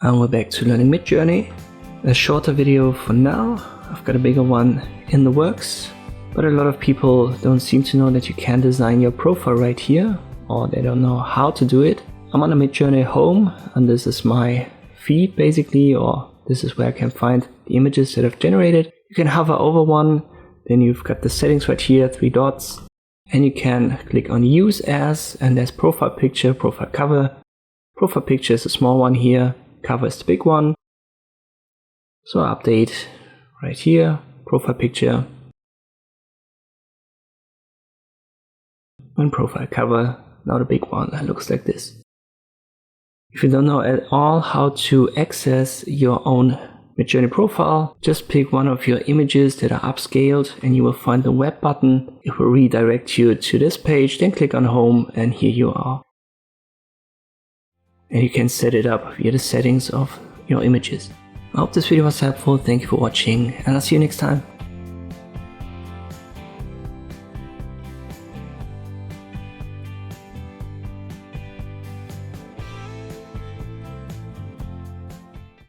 And we're back to learning Midjourney. A shorter video for now. I've got a bigger one in the works, but a lot of people don't seem to know that you can design your profile right here, or they don't know how to do it. I'm on the Midjourney home, and this is my feed basically, or this is where I can find the images that I've generated. You can hover over one, then you've got the settings right here, 3 dots, and you can click on use as, and there's profile picture, profile cover. Profile picture is a small one here, cover is the big one. So update right here, profile picture, and profile cover, now the big one that looks like this. If you don't know at all how to access your own Midjourney profile, just pick one of your images that are upscaled and you will find the web button. It will redirect you to this page, then click on home and here you are. And you can set it up via the settings of your images. I hope this video was helpful, thank you for watching, and I'll see you next time.